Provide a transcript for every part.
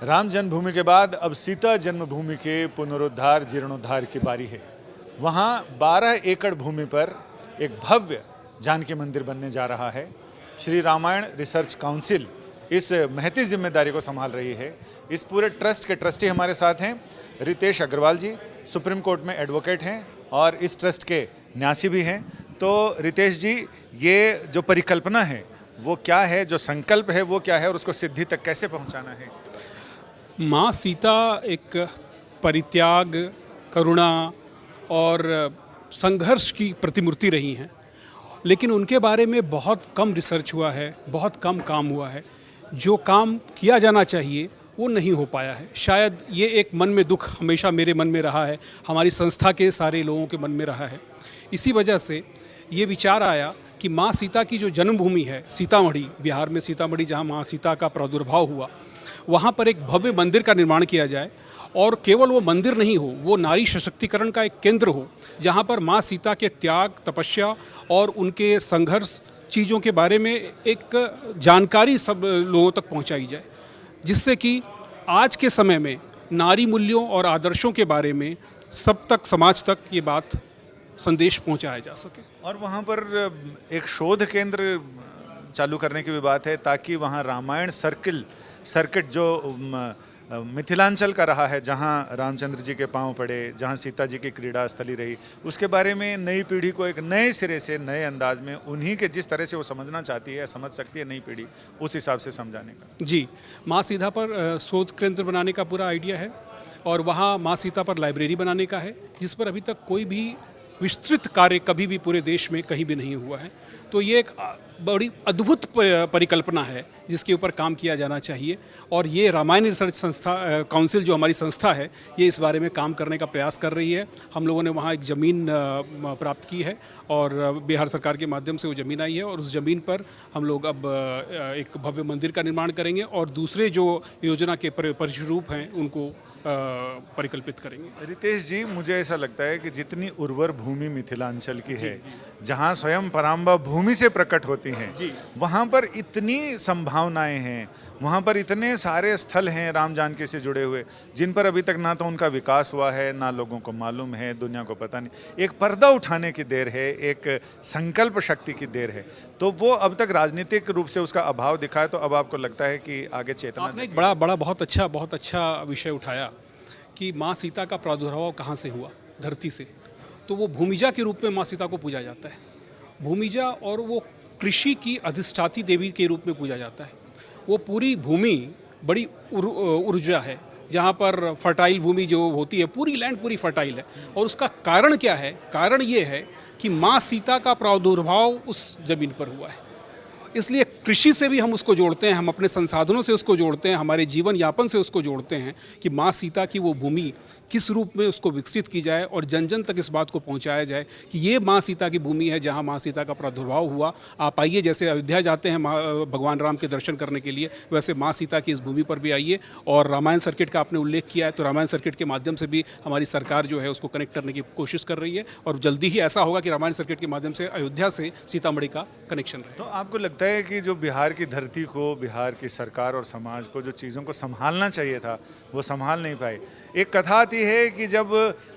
राम जन्मभूमि के बाद अब सीता जन्मभूमि के पुनरुद्धार जीर्णोद्धार की बारी है। वहाँ 12 एकड़ भूमि पर एक भव्य जानकी मंदिर बनने जा रहा है। श्री रामायण रिसर्च काउंसिल इस महती जिम्मेदारी को संभाल रही है। इस पूरे ट्रस्ट के ट्रस्टी हमारे साथ हैं रितेश अग्रवाल जी, सुप्रीम कोर्ट में एडवोकेट हैं और इस ट्रस्ट के न्यासी भी हैं। तो रितेश जी, ये जो परिकल्पना है वो क्या है, जो संकल्प है वो क्या है और उसको सिद्धि तक कैसे पहुंचाना है? माँ सीता एक परित्याग, करुणा और संघर्ष की प्रतिमूर्ति रही हैं, लेकिन उनके बारे में बहुत कम रिसर्च हुआ है, बहुत कम काम हुआ है। जो काम किया जाना चाहिए वो नहीं हो पाया है। शायद ये एक मन में दुख हमेशा मेरे मन में रहा है, हमारी संस्था के सारे लोगों के मन में रहा है। इसी वजह से ये विचार आया कि माँ सीता की जो जन्मभूमि है सीतामढ़ी, बिहार में सीतामढ़ी, जहाँ माँ सीता का प्रादुर्भाव हुआ, वहाँ पर एक भव्य मंदिर का निर्माण किया जाए और केवल वो मंदिर नहीं हो, वो नारी सशक्तिकरण का एक केंद्र हो, जहाँ पर माँ सीता के त्याग, तपस्या और उनके संघर्ष चीज़ों के बारे में एक जानकारी सब लोगों तक पहुँचाई जाए, जिससे कि आज के समय में नारी मूल्यों और आदर्शों के बारे में सब तक, समाज तक ये बात, संदेश पहुँचाया जा सके। और वहाँ पर एक शोध केंद्र चालू करने की भी बात है, ताकि वहाँ रामायण सर्किट जो मिथिलांचल का रहा है, जहाँ रामचंद्र जी के पांव पड़े, जहाँ सीता जी की क्रीड़ा स्थली रही, उसके बारे में नई पीढ़ी को एक नए सिरे से, नए अंदाज में, उन्हीं के जिस तरह से वो समझना चाहती है, समझ सकती है नई पीढ़ी, उस हिसाब से समझाने का। जी, माँ सीता पर शोध केंद्र बनाने का पूरा आइडिया है और वहाँ माँ सीता पर लाइब्रेरी बनाने का है, जिस पर अभी तक कोई भी विस्तृत कार्य कभी भी पूरे देश में कहीं भी नहीं हुआ है। तो ये एक बड़ी अद्भुत परिकल्पना है जिसके ऊपर काम किया जाना चाहिए और ये रामायण रिसर्च संस्था काउंसिल जो हमारी संस्था है, ये इस बारे में काम करने का प्रयास कर रही है। हम लोगों ने वहाँ एक ज़मीन प्राप्त की है और बिहार सरकार के माध्यम से वो ज़मीन आई है और उस ज़मीन पर हम लोग अब एक भव्य मंदिर का निर्माण करेंगे और दूसरे जो योजना के परिरूप हैं उनको परिकल्पित करेंगे। रितेश जी, मुझे ऐसा लगता है कि जितनी उर्वर भूमि मिथिलांचल की है, जहाँ स्वयं पराम्बा भूमि से प्रकट होती हैं, वहाँ पर इतनी संभावनाएं हैं, वहाँ पर इतने सारे स्थल हैं राम जानकी से जुड़े हुए, जिन पर अभी तक ना तो उनका विकास हुआ है, ना लोगों को मालूम है, दुनिया को पता नहीं। एक पर्दा उठाने की देर है, एक संकल्प शक्ति की देर है। तो वो अब तक राजनीतिक रूप से उसका अभाव दिखा है, तो अब आपको लगता है कि आगे चेतना? आपने एक बड़ा बहुत अच्छा विषय उठाया कि माँ सीता का प्रादुर्भाव कहाँ से हुआ, धरती से। तो वो भूमिजा के रूप में माँ सीता को पूजा जाता है। भूमिजा, और वो कृषि की अधिष्ठाती देवी के रूप में पूजा जाता है। वो पूरी भूमि बड़ी ऊर्जा है, जहाँ पर फर्टाइल भूमि जो होती है, पूरी लैंड पूरी फर्टाइल है। और उसका कारण क्या है? कारण ये है कि माँ सीता का प्रादुर्भाव उस जमीन पर हुआ है। इसलिए कृषि से भी हम उसको जोड़ते हैं, हम अपने संसाधनों से उसको जोड़ते हैं, हमारे जीवन यापन से उसको जोड़ते हैं कि माँ सीता की वो भूमि किस रूप में उसको विकसित की जाए और जन जन तक इस बात को पहुंचाया जाए कि ये माँ सीता की भूमि है जहाँ माँ सीता का प्रादुर्भाव हुआ। आप आइए, जैसे अयोध्या जाते हैं भगवान राम के दर्शन करने के लिए, वैसे माँ सीता की इस भूमि पर भी आइए। और रामायण सर्किट का आपने उल्लेख किया है, तो रामायण सर्किट के माध्यम से भी हमारी सरकार जो है उसको कनेक्ट करने की कोशिश कर रही है और जल्दी ही ऐसा होगा कि रामायण सर्किट के माध्यम से अयोध्या से सीतामढ़ी का कनेक्शन रहे। तो आपको लगता है कि जो बिहार की धरती को, बिहार की सरकार और समाज को जो चीज़ों को संभालना चाहिए था, वो संभाल नहीं पाए? एक कथा आती है कि जब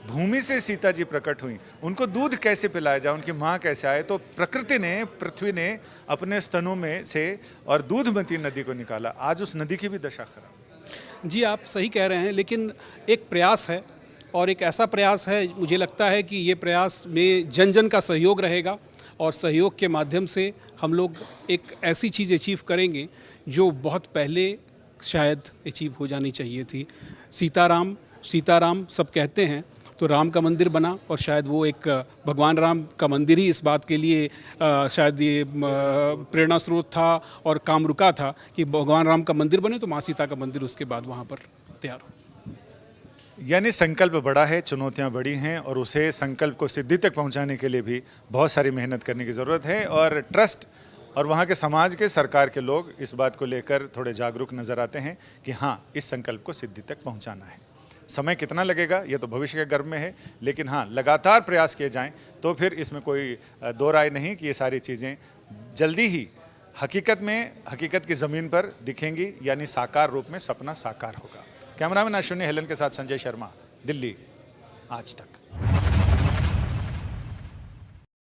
भूमि से सीता जी प्रकट हुई, उनको दूध कैसे पिलाया जाए, उनकी माँ कैसे आए, तो प्रकृति ने, पृथ्वी ने अपने स्तनों में से और दूधमती नदी को निकाला। आज उस नदी की भी दशा खराब। जी, आप सही कह रहे हैं, लेकिन एक प्रयास है और एक ऐसा प्रयास है, मुझे लगता है कि ये प्रयास में जन जन का सहयोग रहेगा और सहयोग के माध्यम से हम लोग एक ऐसी चीज़ अचीव करेंगे जो बहुत पहले शायद अचीव हो जानी चाहिए थी। सीताराम सब कहते हैं, तो राम का मंदिर बना और शायद वो एक भगवान राम का मंदिर ही इस बात के लिए शायद ये प्रेरणा स्रोत था और काम रुका था कि भगवान राम का मंदिर बने, तो माँ सीता का मंदिर उसके बाद वहाँ पर तैयार हो। यानी संकल्प बड़ा है, चुनौतियां बड़ी हैं और उसे संकल्प को सिद्धि तक पहुंचाने के लिए भी बहुत सारी मेहनत करने की ज़रूरत है। और ट्रस्ट और वहाँ के समाज के, सरकार के लोग इस बात को लेकर थोड़े जागरूक नज़र आते हैं कि हाँ, इस संकल्प को सिद्धि तक पहुँचाना है। समय कितना लगेगा ये तो भविष्य के गर्भ में है, लेकिन हाँ, लगातार प्रयास किए जाएं तो फिर इसमें कोई दो राय नहीं कि ये सारी चीज़ें जल्दी ही हकीकत में, हकीकत की ज़मीन पर दिखेंगी, यानी साकार रूप में सपना साकार होगा। कैमरामैन अश्विनी हेलन के साथ संजय शर्मा, दिल्ली आज तक।